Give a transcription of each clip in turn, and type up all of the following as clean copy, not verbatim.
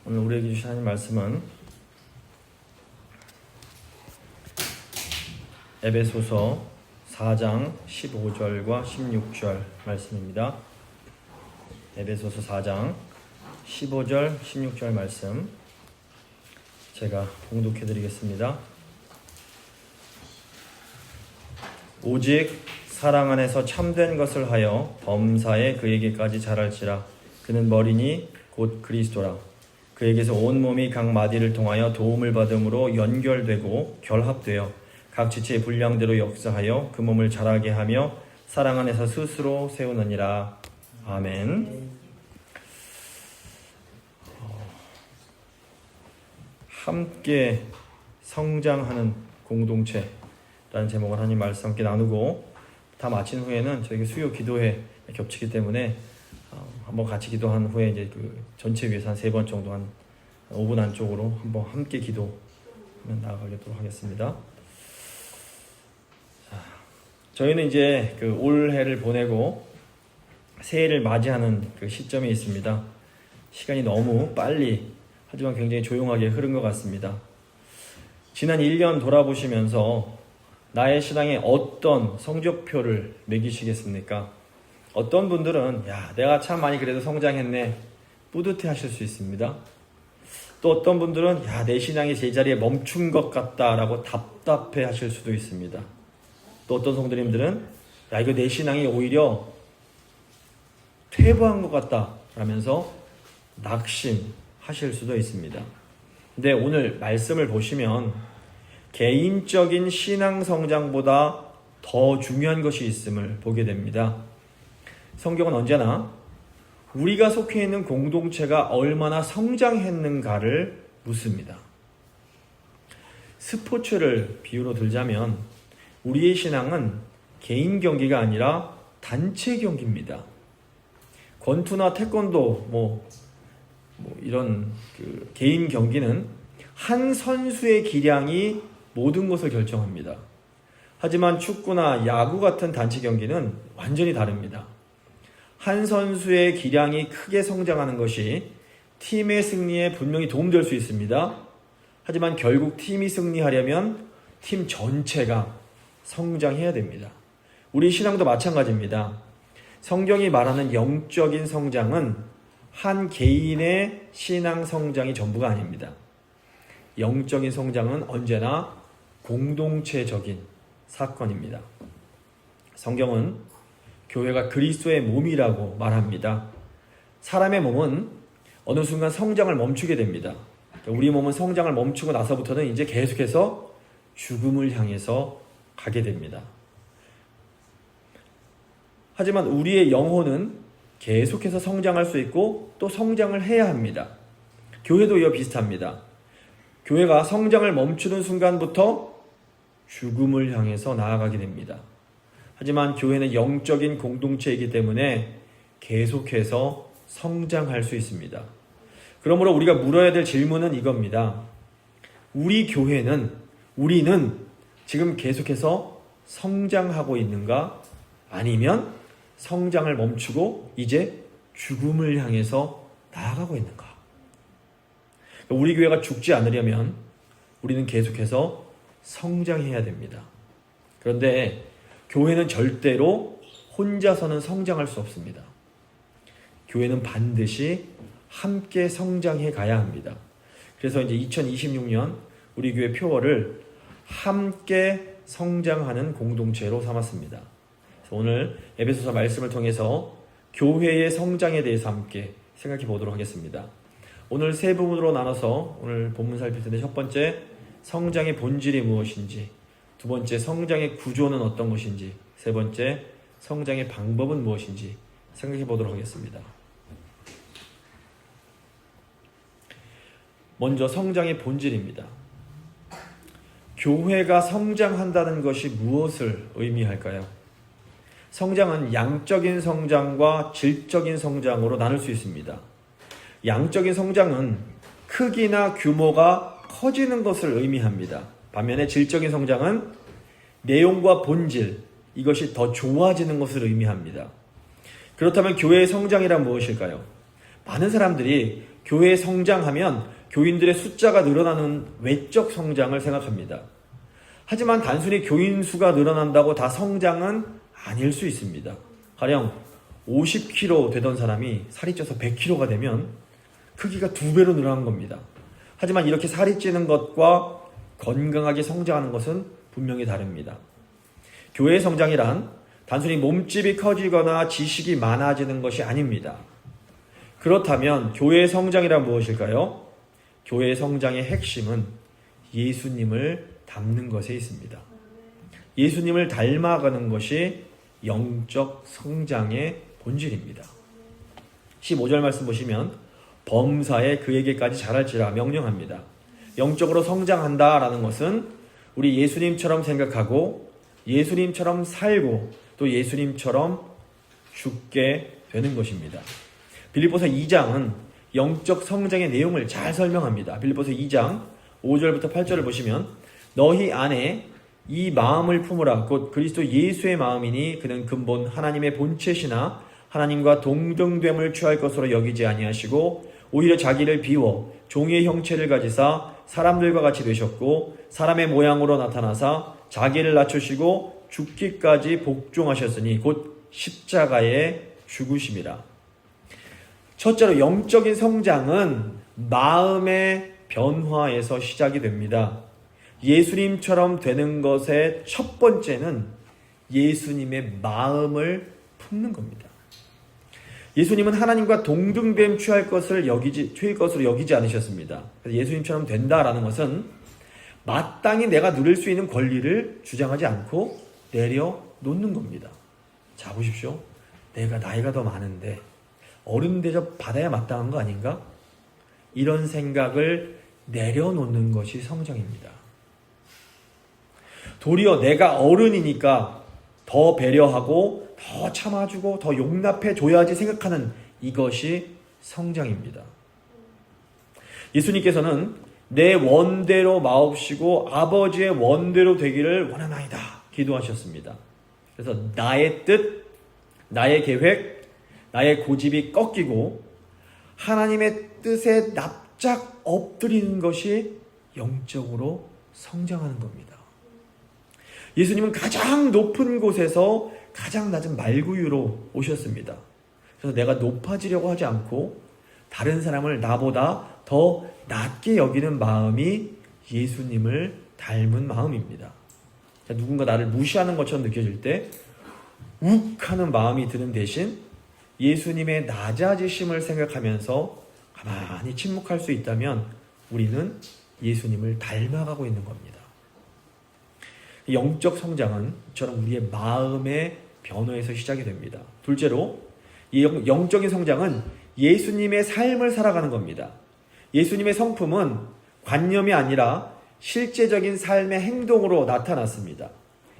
오늘 우리에게 주신 하나님 말씀은 에베소서 4장 15절과 16절 말씀입니다. 에베소서 4장 15절, 16절 말씀 제가 봉독해 드리겠습니다. 오직 사랑 안에서 참된 것을 하여 범사에 그에게까지 자랄지라. 그는 머리니 곧 그리스도라. 그에게서 온 몸이 각 마디를 통하여 도움을 받음으로 연결되고 결합되어 각 지체의 분량대로 역사하여 그 몸을 자라게 하며 사랑 안에서 스스로 세우느니라. 아멘. 함께 성장하는 공동체라는 제목을 하나님 말씀 함께 나누고 다 마친 후에는 저희가 수요 기도회 겹치기 때문에 한번 같이 기도한 후에 이제 그 전체 위에서 한 3번 정도 한 5분 안쪽으로 한번 함께 기도하면 나아가도록 하겠습니다. 자, 저희는 이제 그 올해를 보내고 새해를 맞이하는 그 시점이 있습니다. 시간이 너무 빨리 하지만 굉장히 조용하게 흐른 것 같습니다. 지난 1년 돌아보시면서 나의 신앙에 어떤 성적표를 매기시겠습니까? 어떤 분들은 내가 참 많이 그래도 성장했네 뿌듯해 하실 수 있습니다. 또 어떤 분들은 내 신앙이 제자리에 멈춘 것 같다라고 답답해 하실 수도 있습니다. 또 어떤 성도님들은 이거 내 신앙이 오히려 퇴보한 것 같다 라면서 낙심하실 수도 있습니다. 근데 오늘 말씀을 보시면 개인적인 신앙 성장보다 더 중요한 것이 있음을 보게 됩니다. 성경은 언제나 우리가 속해 있는 공동체가 얼마나 성장했는가를 묻습니다. 스포츠를 비유로 들자면 우리의 신앙은 개인 경기가 아니라 단체 경기입니다. 권투나 태권도 이런 그 개인 경기는 한 선수의 기량이 모든 것을 결정합니다. 하지만 축구나 야구 같은 단체 경기는 완전히 다릅니다. 한 선수의 기량이 크게 성장하는 것이 팀의 승리에 분명히 도움될 수 있습니다. 하지만 결국 팀이 승리하려면 팀 전체가 성장해야 됩니다. 우리 신앙도 마찬가지입니다. 성경이 말하는 영적인 성장은 한 개인의 신앙 성장이 전부가 아닙니다. 영적인 성장은 언제나 공동체적인 사건입니다. 성경은 교회가 그리스도의 몸이라고 말합니다. 사람의 몸은 어느 순간 성장을 멈추게 됩니다. 우리 몸은 성장을 멈추고 나서부터는 이제 계속해서 죽음을 향해서 가게 됩니다. 하지만 우리의 영혼은 계속해서 성장할 수 있고 또 성장을 해야 합니다. 교회도 이와 비슷합니다. 교회가 성장을 멈추는 순간부터 죽음을 향해서 나아가게 됩니다. 하지만 교회는 영적인 공동체이기 때문에 계속해서 성장할 수 있습니다. 그러므로 우리가 물어야 될 질문은 이겁니다. 우리는 지금 계속해서 성장하고 있는가? 아니면 성장을 멈추고 이제 죽음을 향해서 나아가고 있는가? 우리 교회가 죽지 않으려면 우리는 계속해서 성장해야 됩니다. 그런데 교회는 절대로 혼자서는 성장할 수 없습니다. 교회는 반드시 함께 성장해 가야 합니다. 그래서 이제 2026년 우리 교회 표어를 함께 성장하는 공동체로 삼았습니다. 그래서 오늘 에베소서 말씀을 통해서 교회의 성장에 대해서 함께 생각해 보도록 하겠습니다. 오늘 3부분으로 나눠서 오늘 본문 살필 텐데, 첫 번째 성장의 본질이 무엇인지, 두 번째 성장의 구조는 어떤 것인지, 세 번째 성장의 방법은 무엇인지 생각해 보도록 하겠습니다. 먼저 성장의 본질입니다. 교회가 성장한다는 것이 무엇을 의미할까요? 성장은 양적인 성장과 질적인 성장으로 나눌 수 있습니다. 양적인 성장은 크기나 규모가 커지는 것을 의미합니다. 반면에 질적인 성장은 내용과 본질, 이것이 더 좋아지는 것을 의미합니다. 그렇다면 교회의 성장이란 무엇일까요? 많은 사람들이 교회 성장하면 교인들의 숫자가 늘어나는 외적 성장을 생각합니다. 하지만 단순히 교인 수가 늘어난다고 다 성장은 아닐 수 있습니다. 가령 50kg 되던 사람이 살이 쪄서 100kg가 되면 크기가 2배로 늘어난 겁니다. 하지만 이렇게 살이 찌는 것과 건강하게 성장하는 것은 분명히 다릅니다. 교회의 성장이란 단순히 몸집이 커지거나 지식이 많아지는 것이 아닙니다. 그렇다면 교회의 성장이란 무엇일까요? 교회의 성장의 핵심은 예수님을 닮는 것에 있습니다. 예수님을 닮아가는 것이 영적 성장의 본질입니다. 15절 말씀 보시면 범사에 그에게까지 자랄지라 명령합니다. 영적으로 성장한다라는 것은 우리 예수님처럼 생각하고 예수님처럼 살고 또 예수님처럼 죽게 되는 것입니다. 빌립보서 2장은 영적 성장의 내용을 잘 설명합니다. 빌립보서 2장 5절부터 8절을 보시면 너희 안에 이 마음을 품으라 곧 그리스도 예수의 마음이니 그는 근본 하나님의 본체시나 하나님과 동등됨을 취할 것으로 여기지 아니하시고 오히려 자기를 비워 종의 형체를 가지사 사람들과 같이 되셨고 사람의 모양으로 나타나사 자기를 낮추시고 죽기까지 복종하셨으니 곧 십자가에 죽으심이라. 첫째로 영적인 성장은 마음의 변화에서 시작이 됩니다. 예수님처럼 되는 것의 첫 번째는 예수님의 마음을 품는 겁니다. 예수님은 하나님과 동등됨 취할 것으로 여기지 않으셨습니다. 그래서 예수님처럼 된다라는 것은 마땅히 내가 누릴 수 있는 권리를 주장하지 않고 내려놓는 겁니다. 자, 보십시오. 내가 나이가 더 많은데 어른 대접 받아야 마땅한 거 아닌가? 이런 생각을 내려놓는 것이 성장입니다. 도리어 내가 어른이니까 더 배려하고 더 참아주고 더 용납해줘야지 생각하는 이것이 성장입니다. 예수님께서는 내 원대로 마옵시고 아버지의 원대로 되기를 원하나이다 기도하셨습니다. 그래서 나의 뜻, 나의 계획, 나의 고집이 꺾이고 하나님의 뜻에 납작 엎드리는 것이 영적으로 성장하는 겁니다. 예수님은 가장 높은 곳에서 가장 낮은 말구유로 오셨습니다. 그래서 내가 높아지려고 하지 않고 다른 사람을 나보다 더 낮게 여기는 마음이 예수님을 닮은 마음입니다. 누군가 나를 무시하는 것처럼 느껴질 때 욱하는 마음이 드는 대신 예수님의 낮아지심을 생각하면서 가만히 침묵할 수 있다면 우리는 예수님을 닮아가고 있는 겁니다. 영적 성장은 이처럼 우리의 마음의 변화에서 시작이 됩니다. 둘째로 이 영적인 성장은 예수님의 삶을 살아가는 겁니다. 예수님의 성품은 관념이 아니라 실제적인 삶의 행동으로 나타났습니다.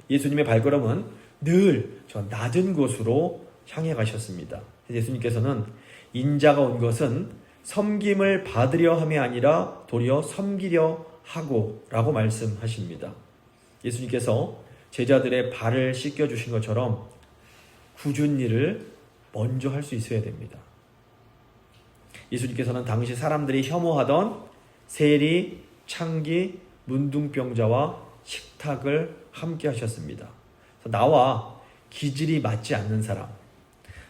예수님의 발걸음은 늘 저 낮은 곳으로 향해 가셨습니다. 예수님께서는 인자가 온 것은 섬김을 받으려 함이 아니라 도리어 섬기려 하고 라고 말씀하십니다. 예수님께서 제자들의 발을 씻겨주신 것처럼 굳은 일을 먼저 할 수 있어야 됩니다. 예수님께서는 당시 사람들이 혐오하던 세리, 창기, 문둥병자와 식탁을 함께 하셨습니다. 나와 기질이 맞지 않는 사람,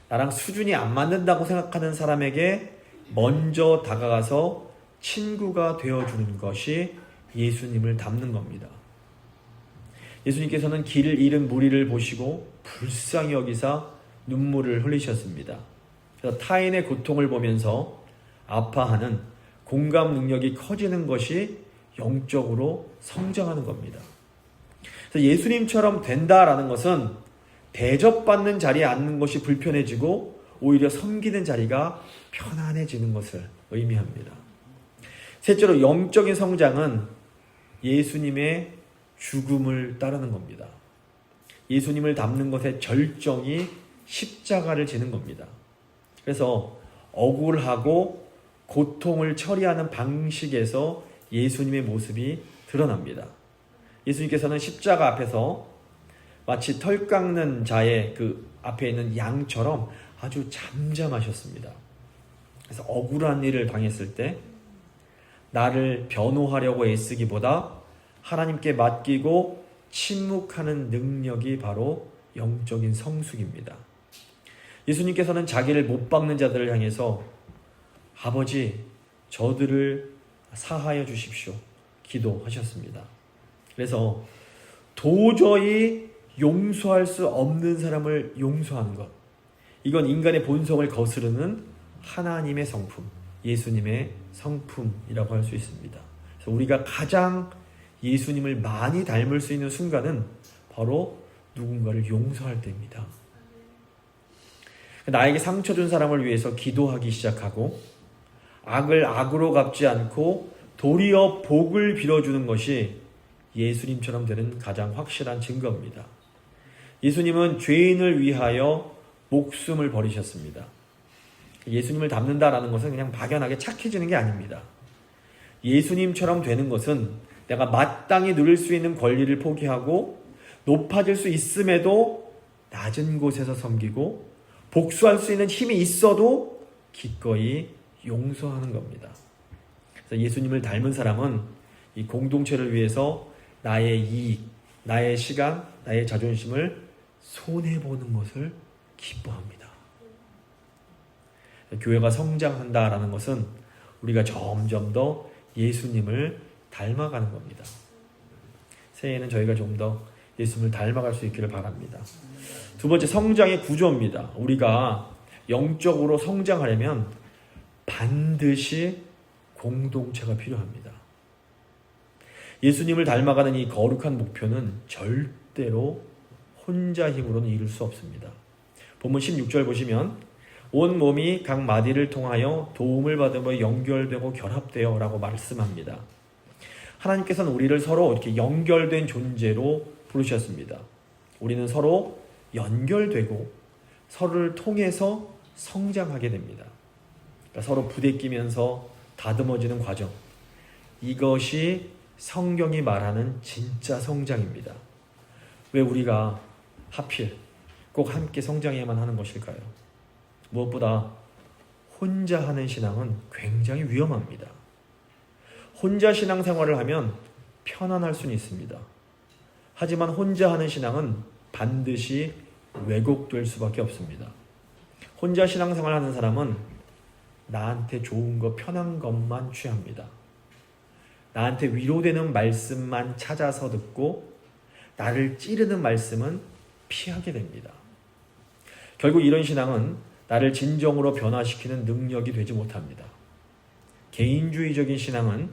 나랑 수준이 안 맞는다고 생각하는 사람에게 먼저 다가가서 친구가 되어주는 것이 예수님을 닮는 겁니다. 예수님께서는 길을 잃은 무리를 보시고 불쌍히 여기사 눈물을 흘리셨습니다. 그래서 타인의 고통을 보면서 아파하는 공감 능력이 커지는 것이 영적으로 성장하는 겁니다. 그래서 예수님처럼 된다라는 것은 대접받는 자리에 앉는 것이 불편해지고 오히려 섬기는 자리가 편안해지는 것을 의미합니다. 셋째로 영적인 성장은 예수님의 죽음을 따르는 겁니다. 예수님을 닮는 것의 절정이 십자가를 지는 겁니다. 그래서 억울하고 고통을 처리하는 방식에서 예수님의 모습이 드러납니다. 예수님께서는 십자가 앞에서 마치 털 깎는 자의 그 앞에 있는 양처럼 아주 잠잠하셨습니다. 그래서 억울한 일을 당했을 때 나를 변호하려고 애쓰기보다 하나님께 맡기고 침묵하는 능력이 바로 영적인 성숙입니다. 예수님께서는 자기를 못 박는 자들을 향해서 아버지, 저들을 사하여 주십시오. 기도하셨습니다. 그래서 도저히 용서할 수 없는 사람을 용서하는 것. 이건 인간의 본성을 거스르는 하나님의 성품, 예수님의 성품이라고 할 수 있습니다. 그래서 우리가 가장 예수님을 많이 닮을 수 있는 순간은 바로 누군가를 용서할 때입니다. 나에게 상처 준 사람을 위해서 기도하기 시작하고 악을 악으로 갚지 않고 도리어 복을 빌어주는 것이 예수님처럼 되는 가장 확실한 증거입니다. 예수님은 죄인을 위하여 목숨을 버리셨습니다. 예수님을 닮는다라는 것은 그냥 막연하게 착해지는 게 아닙니다. 예수님처럼 되는 것은 내가 마땅히 누릴 수 있는 권리를 포기하고 높아질 수 있음에도 낮은 곳에서 섬기고 복수할 수 있는 힘이 있어도 기꺼이 용서하는 겁니다. 그래서 예수님을 닮은 사람은 이 공동체를 위해서 나의 이익, 나의 시간, 나의 자존심을 손해보는 것을 기뻐합니다. 교회가 성장한다라는 것은 우리가 점점 더 예수님을 닮아가는 겁니다. 새해에는 저희가 좀 더 예수님을 닮아갈 수 있기를 바랍니다. 두 번째, 성장의 구조입니다. 우리가 영적으로 성장하려면 반드시 공동체가 필요합니다. 예수님을 닮아가는 이 거룩한 목표는 절대로 혼자 힘으로는 이룰 수 없습니다. 본문 16절 보시면 온 몸이 각 마디를 통하여 도움을 받으며 연결되고 결합되어 라고 말씀합니다. 하나님께서는 우리를 서로 이렇게 연결된 존재로 부르셨습니다. 우리는 서로 연결되고 서로를 통해서 성장하게 됩니다. 그러니까 서로 부대끼면서 다듬어지는 과정. 이것이 성경이 말하는 진짜 성장입니다. 왜 우리가 하필 꼭 함께 성장해야만 하는 것일까요? 무엇보다 혼자 하는 신앙은 굉장히 위험합니다. 혼자 신앙생활을 하면 편안할 수는 있습니다. 하지만 혼자 하는 신앙은 반드시 왜곡될 수밖에 없습니다. 혼자 신앙생활 하는 사람은 나한테 좋은 거, 편한 것만 취합니다. 나한테 위로되는 말씀만 찾아서 듣고 나를 찌르는 말씀은 피하게 됩니다. 결국 이런 신앙은 나를 진정으로 변화시키는 능력이 되지 못합니다. 개인주의적인 신앙은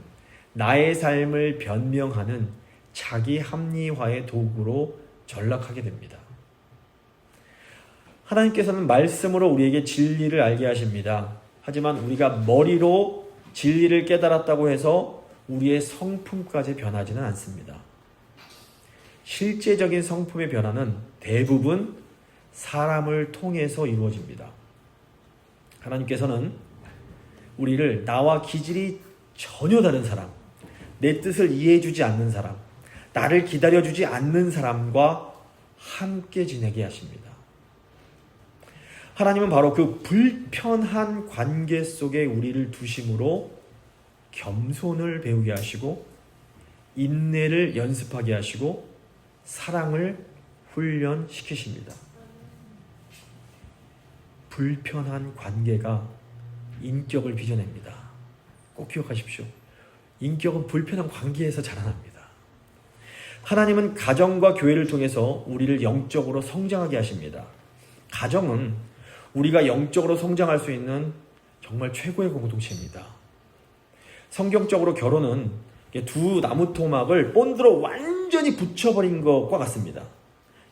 나의 삶을 변명하는 자기 합리화의 도구로 전락하게 됩니다. 하나님께서는 말씀으로 우리에게 진리를 알게 하십니다. 하지만 우리가 머리로 진리를 깨달았다고 해서 우리의 성품까지 변하지는 않습니다. 실제적인 성품의 변화는 대부분 사람을 통해서 이루어집니다. 하나님께서는 우리를 나와 기질이 전혀 다른 사람, 내 뜻을 이해해주지 않는 사람, 나를 기다려주지 않는 사람과 함께 지내게 하십니다. 하나님은 바로 그 불편한 관계 속에 우리를 두심으로 겸손을 배우게 하시고 인내를 연습하게 하시고 사랑을 훈련시키십니다. 불편한 관계가 인격을 빚어냅니다. 꼭 기억하십시오. 인격은 불편한 관계에서 자라납니다. 하나님은 가정과 교회를 통해서 우리를 영적으로 성장하게 하십니다. 가정은 우리가 영적으로 성장할 수 있는 정말 최고의 공동체입니다. 성경적으로 결혼은 두 나무 토막을 본드로 완전히 붙여버린 것과 같습니다.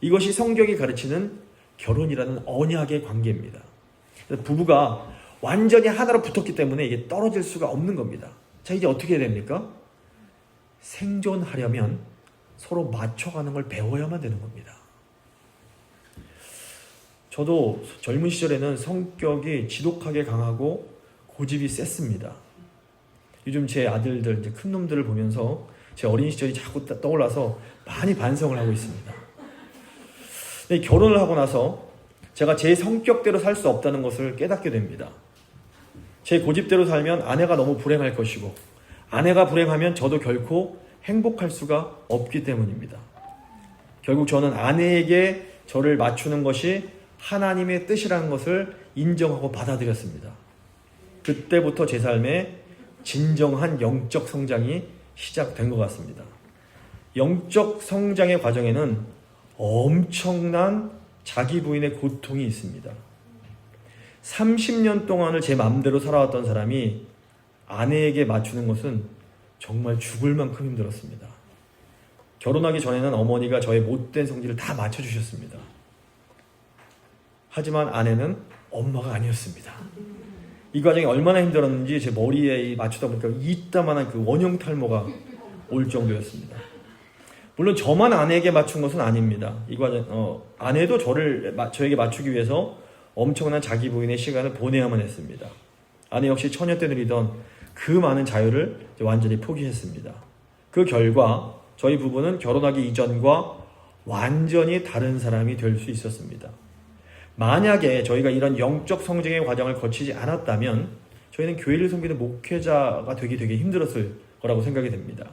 이것이 성경이 가르치는 결혼이라는 언약의 관계입니다. 부부가 완전히 하나로 붙었기 때문에 이게 떨어질 수가 없는 겁니다. 자, 이제 어떻게 해야 됩니까? 생존하려면 서로 맞춰가는 걸 배워야만 되는 겁니다. 저도 젊은 시절에는 성격이 지독하게 강하고 고집이 셌습니다. 요즘 제 아들들, 이제 큰 놈들을 보면서 제 어린 시절이 자꾸 떠올라서 많이 반성을 하고 있습니다. 근데 결혼을 하고 나서 제가 제 성격대로 살 수 없다는 것을 깨닫게 됩니다. 제 고집대로 살면 아내가 너무 불행할 것이고 아내가 불행하면 저도 결코 행복할 수가 없기 때문입니다. 결국 저는 아내에게 저를 맞추는 것이 하나님의 뜻이라는 것을 인정하고 받아들였습니다. 그때부터 제 삶에 진정한 영적 성장이 시작된 것 같습니다. 영적 성장의 과정에는 엄청난 자기 부인의 고통이 있습니다. 30년 동안을 제 마음대로 살아왔던 사람이 아내에게 맞추는 것은 정말 죽을 만큼 힘들었습니다. 결혼하기 전에는 어머니가 저의 못된 성질을 다 맞춰주셨습니다. 하지만 아내는 엄마가 아니었습니다. 이 과정이 얼마나 힘들었는지 제 머리에 맞추다 보니까 이따만한 그 원형 탈모가 올 정도였습니다. 물론 저만 아내에게 맞춘 것은 아닙니다. 이 과정, 아내도 저에게 맞추기 위해서 엄청난 자기 부인의 시간을 보내야만 했습니다. 아내 역시 처녀 때 누리던 그 많은 자유를 완전히 포기했습니다. 그 결과 저희 부부는 결혼하기 이전과 완전히 다른 사람이 될 수 있었습니다. 만약에 저희가 이런 영적 성장의 과정을 거치지 않았다면 저희는 교회를 섬기는 목회자가 되게 힘들었을 거라고 생각이 됩니다.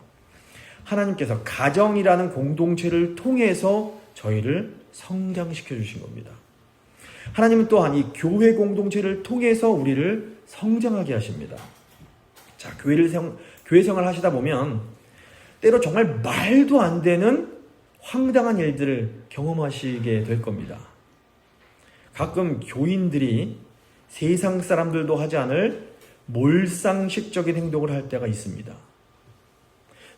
하나님께서 가정이라는 공동체를 통해서 저희를 성장시켜 주신 겁니다. 하나님은 또한 이 교회 공동체를 통해서 우리를 성장하게 하십니다. 자, 교회 생활을 하시다 보면 때로 정말 말도 안 되는 황당한 일들을 경험하시게 될 겁니다. 가끔 교인들이 세상 사람들도 하지 않을 몰상식적인 행동을 할 때가 있습니다.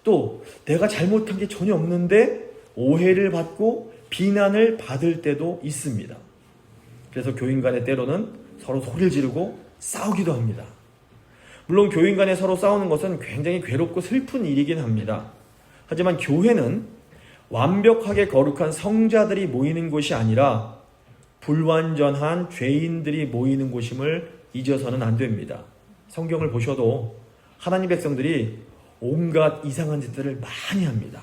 또 내가 잘못한 게 전혀 없는데 오해를 받고 비난을 받을 때도 있습니다. 그래서 교인 간에 때로는 서로 소리를 지르고 싸우기도 합니다. 물론 교인 간에 서로 싸우는 것은 굉장히 괴롭고 슬픈 일이긴 합니다. 하지만 교회는 완벽하게 거룩한 성자들이 모이는 곳이 아니라 불완전한 죄인들이 모이는 곳임을 잊어서는 안 됩니다. 성경을 보셔도 하나님 백성들이 온갖 이상한 짓들을 많이 합니다.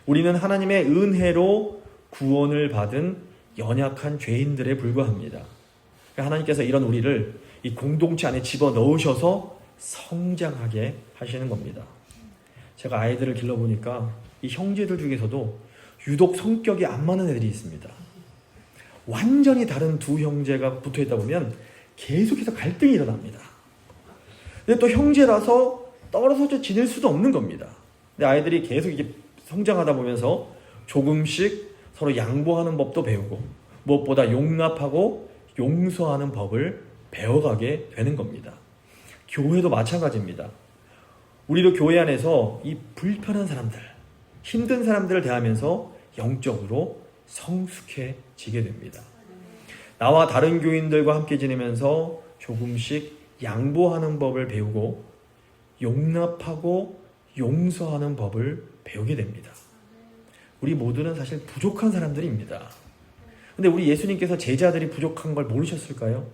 우리는 하나님의 은혜로 구원을 받은 연약한 죄인들에 불과합니다. 하나님께서 이런 우리를 이 공동체 안에 집어넣으셔서 성장하게 하시는 겁니다. 제가 아이들을 길러보니까 이 형제들 중에서도 유독 성격이 안 맞는 애들이 있습니다. 완전히 다른 두 형제가 붙어있다 보면 계속해서 갈등이 일어납니다. 근데 또 형제라서 떨어져 지낼 수도 없는 겁니다. 근데 아이들이 계속 이렇게 성장하다 보면서 조금씩 서로 양보하는 법도 배우고 무엇보다 용납하고 용서하는 법을 배워가게 되는 겁니다. 교회도 마찬가지입니다. 우리도 교회 안에서 이 불편한 사람들, 힘든 사람들을 대하면서 영적으로 성숙해지게 됩니다. 나와 다른 교인들과 함께 지내면서 조금씩 양보하는 법을 배우고 용납하고 용서하는 법을 배우게 됩니다. 우리 모두는 사실 부족한 사람들입니다. 근데 우리 예수님께서 제자들이 부족한 걸 모르셨을까요?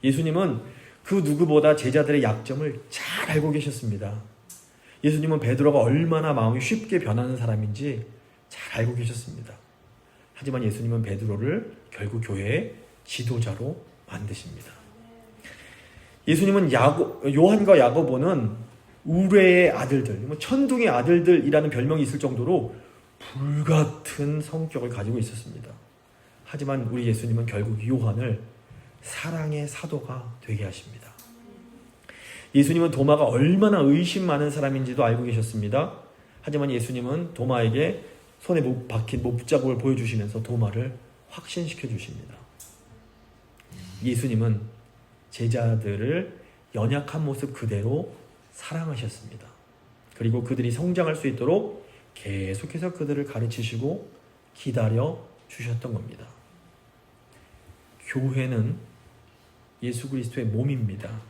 예수님은 그 누구보다 제자들의 약점을 잘 알고 계셨습니다. 예수님은 베드로가 얼마나 마음이 쉽게 변하는 사람인지 잘 알고 계셨습니다. 하지만 예수님은 베드로를 결국 교회의 지도자로 만드십니다. 예수님은 요한과 야고보는 우레의 아들들, 천둥의 아들들이라는 별명이 있을 정도로 불같은 성격을 가지고 있었습니다. 하지만 우리 예수님은 결국 요한을 사랑의 사도가 되게 하십니다. 예수님은 도마가 얼마나 의심 많은 사람인지도 알고 계셨습니다. 하지만 예수님은 도마에게 손에 박힌 못자국을 보여주시면서 도마를 확신시켜 주십니다. 예수님은 제자들을 연약한 모습 그대로 사랑하셨습니다. 그리고 그들이 성장할 수 있도록 계속해서 그들을 가르치시고 기다려 주셨던 겁니다. 교회는 예수 그리스도의 몸입니다.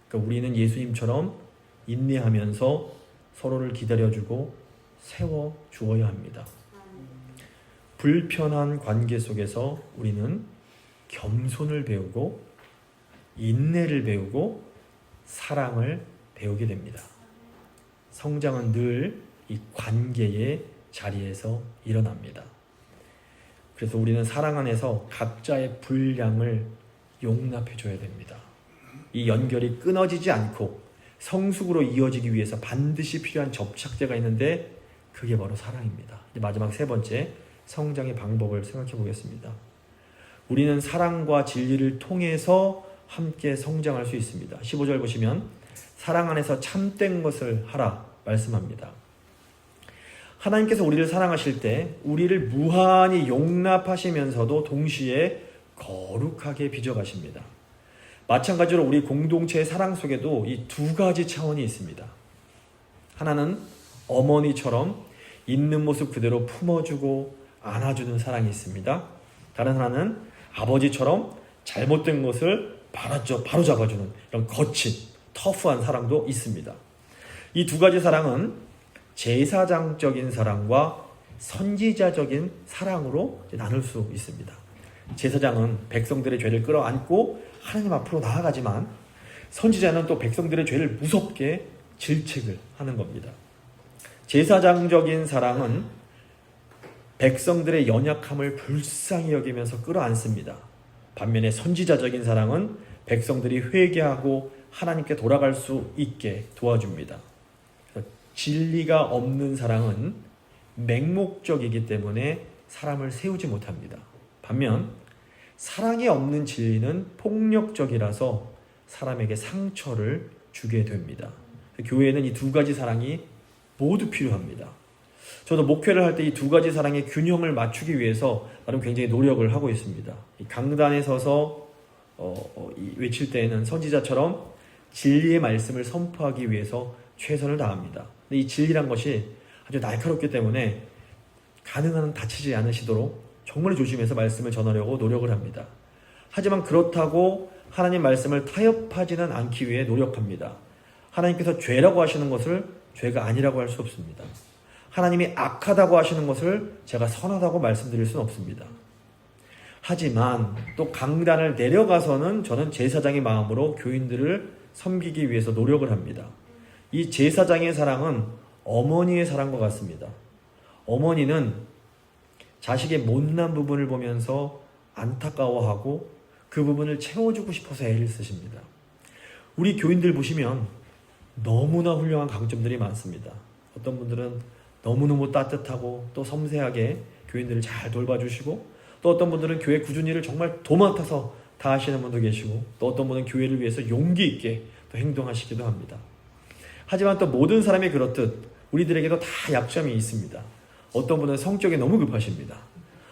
그러니까 우리는 예수님처럼 인내하면서 서로를 기다려주고 세워주어야 합니다. 불편한 관계 속에서 우리는 겸손을 배우고 인내를 배우고 사랑을 배우게 됩니다. 성장은 늘 이 관계의 자리에서 일어납니다. 그래서 우리는 사랑 안에서 각자의 분량을 용납해 줘야 됩니다. 이 연결이 끊어지지 않고 성숙으로 이어지기 위해서 반드시 필요한 접착제가 있는데 그게 바로 사랑입니다. 이제 마지막 세 번째 성장의 방법을 생각해 보겠습니다. 우리는 사랑과 진리를 통해서 함께 성장할 수 있습니다. 15절 보시면 사랑 안에서 참된 것을 하라 말씀합니다. 하나님께서 우리를 사랑하실 때 우리를 무한히 용납하시면서도 동시에 거룩하게 빚어가십니다. 마찬가지로 우리 공동체의 사랑 속에도 이 두 가지 차원이 있습니다. 하나는 어머니처럼 있는 모습 그대로 품어주고 안아주는 사랑이 있습니다. 다른 하나는 아버지처럼 잘못된 것을 바로 잡아주는 이런 거친 터프한 사랑도 있습니다. 이 두 가지 사랑은 제사장적인 사랑과 선지자적인 사랑으로 나눌 수 있습니다. 제사장은 백성들의 죄를 끌어안고 하나님 앞으로 나아가지만 선지자는 또 백성들의 죄를 무섭게 질책을 하는 겁니다. 제사장적인 사랑은 백성들의 연약함을 불쌍히 여기면서 끌어안습니다. 반면에 선지자적인 사랑은 백성들이 회개하고 하나님께 돌아갈 수 있게 도와줍니다. 진리가 없는 사랑은 맹목적이기 때문에 사람을 세우지 못합니다. 반면 사랑이 없는 진리는 폭력적이라서 사람에게 상처를 주게 됩니다. 교회에는 이 두 가지 사랑이 모두 필요합니다. 저도 목회를 할 때 이 두 가지 사랑의 균형을 맞추기 위해서 나름 굉장히 노력을 하고 있습니다. 강단에 서서 외칠 때에는 선지자처럼 진리의 말씀을 선포하기 위해서 최선을 다합니다. 근데 이 진리란 것이 아주 날카롭기 때문에 가능한 한 다치지 않으시도록 정말 조심해서 말씀을 전하려고 노력을 합니다. 하지만 그렇다고 하나님 말씀을 타협하지는 않기 위해 노력합니다. 하나님께서 죄라고 하시는 것을 죄가 아니라고 할 수 없습니다. 하나님이 악하다고 하시는 것을 제가 선하다고 말씀드릴 수는 없습니다. 하지만 또 강단을 내려가서는 저는 제사장의 마음으로 교인들을 섬기기 위해서 노력을 합니다. 이 제사장의 사랑은 어머니의 사랑과 같습니다. 어머니는 자식의 못난 부분을 보면서 안타까워하고 그 부분을 채워주고 싶어서 애를 쓰십니다. 우리 교인들 보시면 너무나 훌륭한 강점들이 많습니다. 어떤 분들은 너무너무 따뜻하고 또 섬세하게 교인들을 잘 돌봐주시고, 또 어떤 분들은 교회 꾸준히 일을 정말 도맡아서 다 하시는 분도 계시고, 또 어떤 분은 교회를 위해서 용기 있게 또 행동하시기도 합니다. 하지만 또 모든 사람이 그렇듯 우리들에게도 다 약점이 있습니다. 어떤 분은 성격이 너무 급하십니다.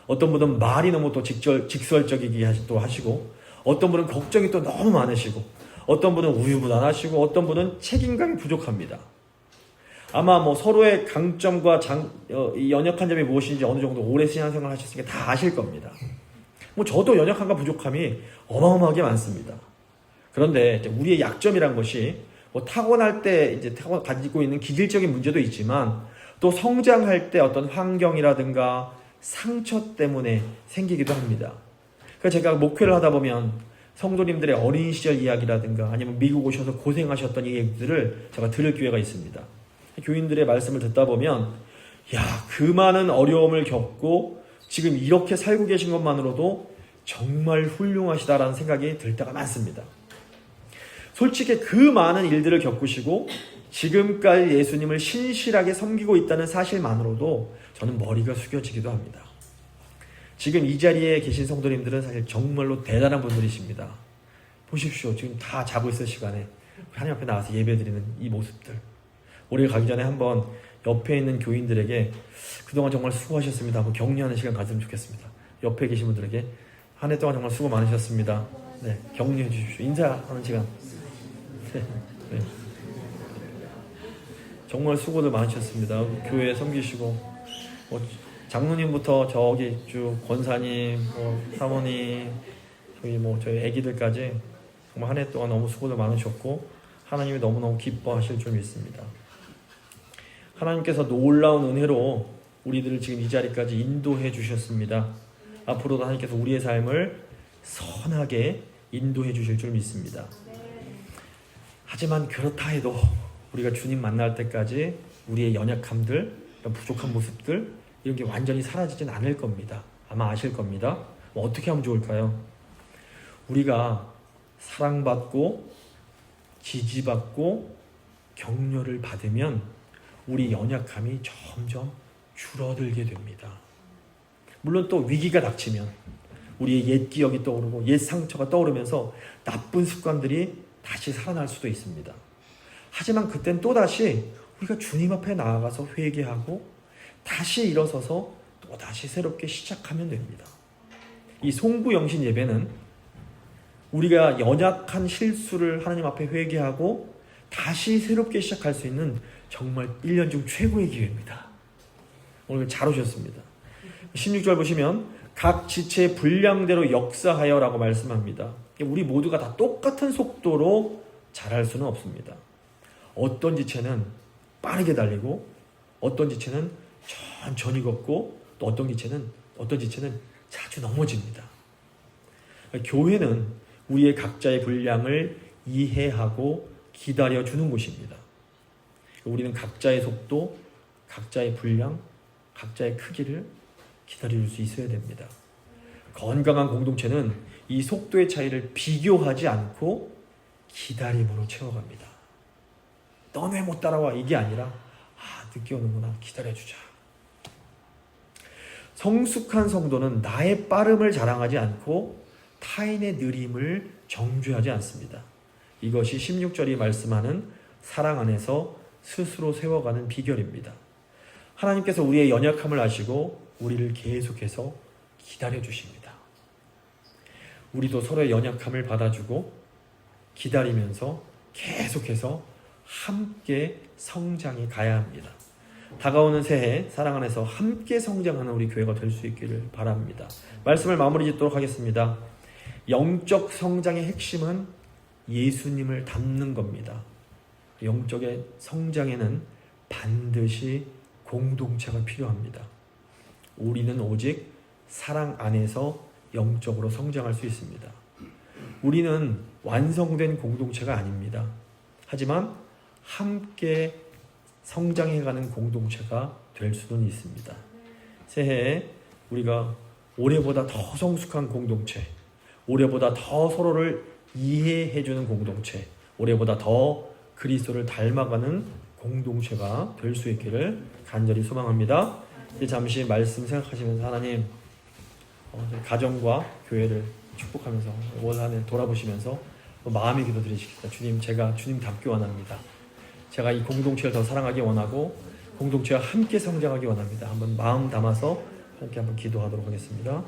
어떤 분은 말이 너무 또 직설적이기도 하시고, 어떤 분은 걱정이 또 너무 많으시고, 어떤 분은 우유부단하시고, 어떤 분은 책임감이 부족합니다. 아마 서로의 강점과 연약한 점이 무엇인지 어느 정도 오래 신앙생활 하셨으니까 다 아실 겁니다. 저도 연약함과 부족함이 어마어마하게 많습니다. 그런데 우리의 약점이란 것이 타고날 때 이제 가지고 있는 기질적인 문제도 있지만, 또 성장할 때 어떤 환경이라든가 상처 때문에 생기기도 합니다. 그래서 제가 목회를 하다 보면 성도님들의 어린 시절 이야기라든가 아니면 미국 오셔서 고생하셨던 얘기들을 제가 들을 기회가 있습니다. 교인들의 말씀을 듣다 보면, 그 많은 어려움을 겪고 지금 이렇게 살고 계신 것만으로도 정말 훌륭하시다라는 생각이 들 때가 많습니다. 솔직히 그 많은 일들을 겪으시고 지금까지 예수님을 신실하게 섬기고 있다는 사실만으로도 저는 머리가 숙여지기도 합니다. 지금 이 자리에 계신 성도님들은 사실 정말로 대단한 분들이십니다. 보십시오. 지금 다 자고 있을 시간에 하나님 앞에 나와서 예배드리는 이 모습들. 올해 가기 전에 한번 옆에 있는 교인들에게 그동안 정말 수고하셨습니다 한번 격려하는 시간 가졌으면 좋겠습니다. 옆에 계신 분들에게 한 해 동안 정말 수고 많으셨습니다. 네, 격려해 주십시오. 인사하는 시간. 네. 정말 수고들 많으셨습니다. 교회 섬기시고 장로님부터 저기 쭉 권사님, 사모님, 저희 애기들까지 정말 한 해 동안 너무 수고들 많으셨고 하나님이 너무너무 기뻐하실 줄 믿습니다. 하나님께서 놀라운 은혜로 우리들을 지금 이 자리까지 인도해 주셨습니다. 앞으로도 하나님께서 우리의 삶을 선하게 인도해 주실 줄 믿습니다. 하지만 그렇다 해도 우리가 주님 만날 때까지 우리의 연약함들, 부족한 모습들 이런 게 완전히 사라지진 않을 겁니다. 아마 아실 겁니다. 어떻게 하면 좋을까요? 우리가 사랑받고 지지받고 격려를 받으면 우리 연약함이 점점 줄어들게 됩니다. 물론 또 위기가 닥치면 우리의 옛 기억이 떠오르고 옛 상처가 떠오르면서 나쁜 습관들이 다시 살아날 수도 있습니다. 하지만 그땐 또다시 우리가 주님 앞에 나아가서 회개하고 다시 일어서서 또다시 새롭게 시작하면 됩니다. 이 송구영신 예배는 우리가 연약한 실수를 하나님 앞에 회개하고 다시 새롭게 시작할 수 있는 정말 1년 중 최고의 기회입니다. 오늘 잘 오셨습니다. 16절 보시면 각 지체의 분량대로 역사하여 라고 말씀합니다. 우리 모두가 다 똑같은 속도로 잘할 수는 없습니다. 어떤 지체는 빠르게 달리고 어떤 지체는 천천히 걷고 또 어떤 지체는 자주 넘어집니다. 교회는 우리의 각자의 분량을 이해하고 기다려주는 곳입니다. 우리는 각자의 속도, 각자의 분량, 각자의 크기를 기다릴 수 있어야 됩니다. 건강한 공동체는 이 속도의 차이를 비교하지 않고 기다림으로 채워갑니다. 넌 왜 못 따라와? 이게 아니라 늦게 오는구나. 기다려주자. 성숙한 성도는 나의 빠름을 자랑하지 않고 타인의 느림을 정죄하지 않습니다. 이것이 16절이 말씀하는 사랑 안에서 스스로 세워가는 비결입니다. 하나님께서 우리의 연약함을 아시고 우리를 계속해서 기다려주십니다. 우리도 서로의 연약함을 받아주고 기다리면서 계속해서 함께 성장해 가야 합니다. 다가오는 새해 사랑 안에서 함께 성장하는 우리 교회가 될 수 있기를 바랍니다. 말씀을 마무리 짓도록 하겠습니다. 영적 성장의 핵심은 예수님을 닮는 겁니다. 영적의 성장에는 반드시 공동체가 필요합니다. 우리는 오직 사랑 안에서 영적으로 성장할 수 있습니다. 우리는 완성된 공동체가 아닙니다. 하지만 함께 성장해가는 공동체가 될 수는 있습니다. 새해에 우리가 올해보다 더 성숙한 공동체, 올해보다 더 서로를 이해해주는 공동체, 올해보다 더 그리스도를 닮아가는 공동체가 될 수 있기를 간절히 소망합니다. 이제 잠시 말씀 생각하시면서 하나님 가정과 교회를 축복하면서 올 한 해 돌아보시면서 마음의 기도 드리시겠다. 주님, 제가 주님 닮기 원합니다. 제가 이 공동체를 더 사랑하기 원하고 공동체와 함께 성장하기 원합니다. 한번 마음 담아서 함께 한번 기도하도록 하겠습니다.